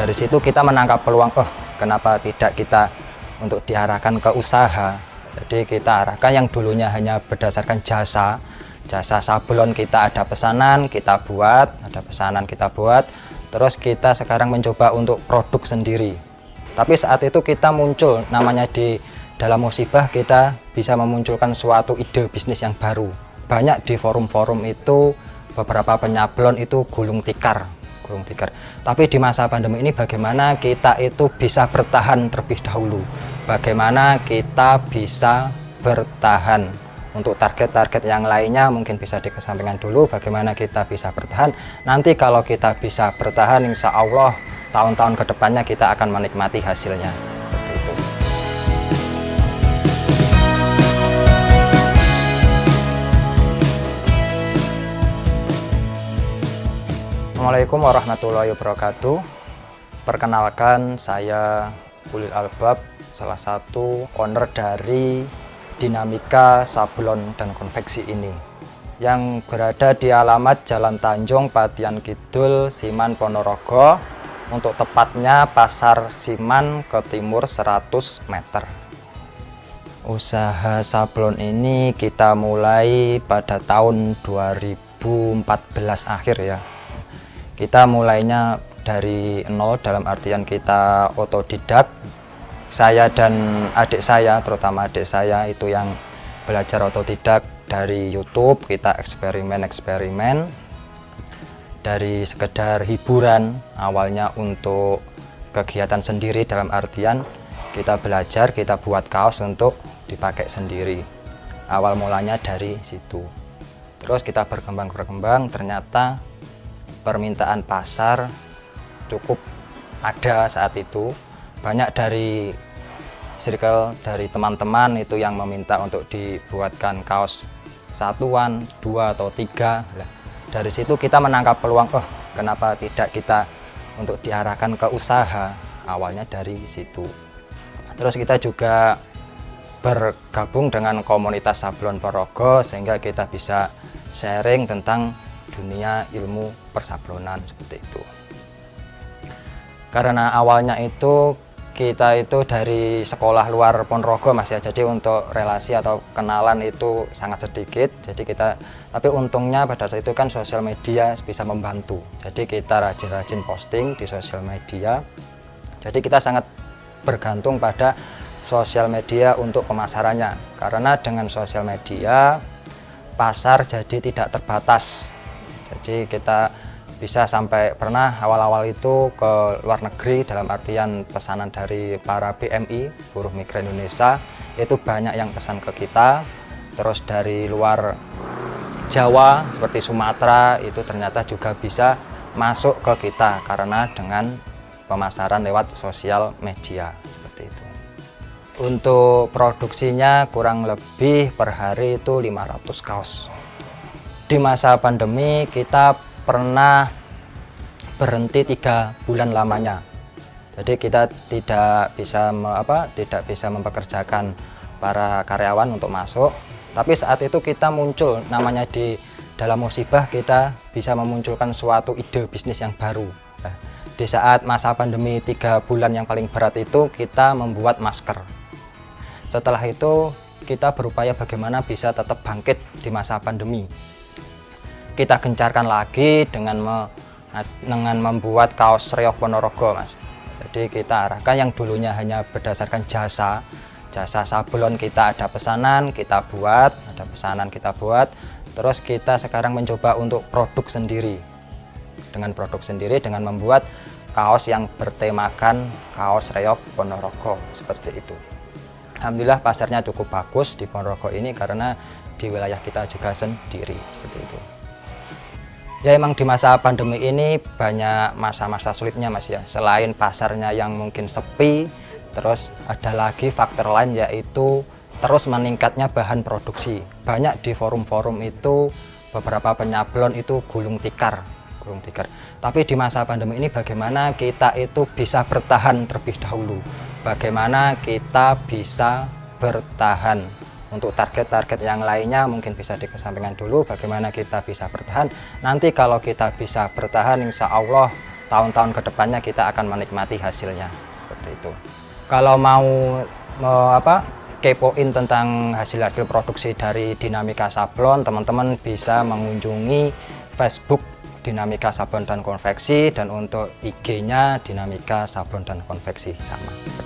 Dari situ kita menangkap peluang, oh kenapa tidak kita untuk diarahkan ke usaha. Jadi kita arahkan yang dulunya hanya berdasarkan jasa sablon, kita ada pesanan kita buat, terus kita sekarang mencoba untuk produk sendiri. Tapi saat itu kita muncul, namanya di dalam musibah kita bisa memunculkan suatu ide bisnis yang baru. Banyak di forum-forum itu beberapa penyablon itu gulung tikar. Tapi di masa pandemi ini bagaimana kita itu bisa bertahan terlebih dahulu, bagaimana kita bisa bertahan. Untuk target-target yang lainnya mungkin bisa dikesampingkan dulu, bagaimana kita bisa bertahan. Nanti kalau kita bisa bertahan, insya Allah tahun-tahun kedepannya kita akan menikmati hasilnya. Seperti itu. Assalamualaikum warahmatullahi wabarakatuh. Perkenalkan, saya Ulil Albab, salah satu owner dari Dinamika Sablon dan Konveksi ini, yang berada di alamat Jalan Tanjung, Patian Kidul, Siman, Ponorogo. Untuk tepatnya Pasar Siman ke timur 100 meter. Usaha sablon ini kita mulai pada tahun 2014 akhir ya. Kita mulainya dari nol, dalam artian kita otodidak. Saya dan adik saya, terutama adik saya itu yang belajar otodidak dari YouTube. Kita eksperimen dari sekedar hiburan, awalnya untuk kegiatan sendiri, dalam artian kita belajar, kita buat kaos untuk dipakai sendiri. Awal mulanya dari situ. Terus kita berkembang, ternyata permintaan pasar cukup ada saat itu. Banyak dari circle, dari teman-teman itu yang meminta untuk dibuatkan kaos satuan, 2 atau 3. Dari situ kita menangkap peluang, oh kenapa tidak kita untuk diarahkan ke usaha. Awalnya dari situ. Terus kita juga bergabung dengan komunitas Sablon Ponorogo, sehingga kita bisa sharing tentang dunia ilmu persablonan seperti itu. Karena awalnya itu kita itu dari sekolah luar Ponorogo Mas ya, jadi untuk relasi atau kenalan itu sangat sedikit. Tapi untungnya pada saat itu kan sosial media bisa membantu. Jadi kita rajin-rajin posting di sosial media. Jadi kita sangat bergantung pada sosial media untuk pemasarannya. Karena dengan sosial media pasar jadi tidak terbatas. Jadi kita bisa sampai pernah awal-awal itu ke luar negeri, dalam artian pesanan dari para BMI, Buruh Migran Indonesia, itu banyak yang pesan ke kita. Terus dari luar Jawa seperti Sumatera itu ternyata juga bisa masuk ke kita karena dengan pemasaran lewat sosial media seperti itu. Untuk produksinya kurang lebih per hari itu 500 kaos. Di masa pandemi kita pernah berhenti 3 bulan lamanya. Jadi kita tidak bisa mempekerjakan para karyawan untuk masuk. Tapi saat itu kita muncul, namanya di dalam musibah kita bisa memunculkan suatu ide bisnis yang baru. Nah, di saat masa pandemi 3 bulan yang paling berat itu kita membuat masker. Setelah itu kita berupaya bagaimana bisa tetap bangkit di masa pandemi. Kita gencarkan lagi dengan membuat kaos reog Ponorogo Mas. Jadi kita arahkan yang dulunya hanya berdasarkan jasa sablon, kita ada pesanan kita buat, terus kita sekarang mencoba untuk produk sendiri. Dengan membuat kaos yang bertemakan kaos reog Ponorogo seperti itu. Alhamdulillah pasarnya cukup bagus di Ponorogo ini karena di wilayah kita juga sendiri seperti itu. Ya emang di masa pandemi ini banyak masa-masa sulitnya Mas ya. Selain pasarnya yang mungkin sepi, terus ada lagi faktor lain yaitu terus meningkatnya bahan produksi. Banyak di forum-forum itu beberapa penyablon itu gulung tikar. Tapi di masa pandemi ini bagaimana kita itu bisa bertahan terlebih dahulu. Bagaimana kita bisa bertahan. Untuk target-target yang lainnya mungkin bisa dikesampingkan dulu, bagaimana kita bisa bertahan. Nanti kalau kita bisa bertahan insya Allah tahun-tahun kedepannya kita akan menikmati hasilnya seperti itu. Kalau mau kepoin tentang hasil-hasil produksi dari Dinamika Sablon, teman-teman bisa mengunjungi Facebook Dinamika Sablon dan Konveksi, dan untuk IG-nya Dinamika Sablon dan Konveksi sama.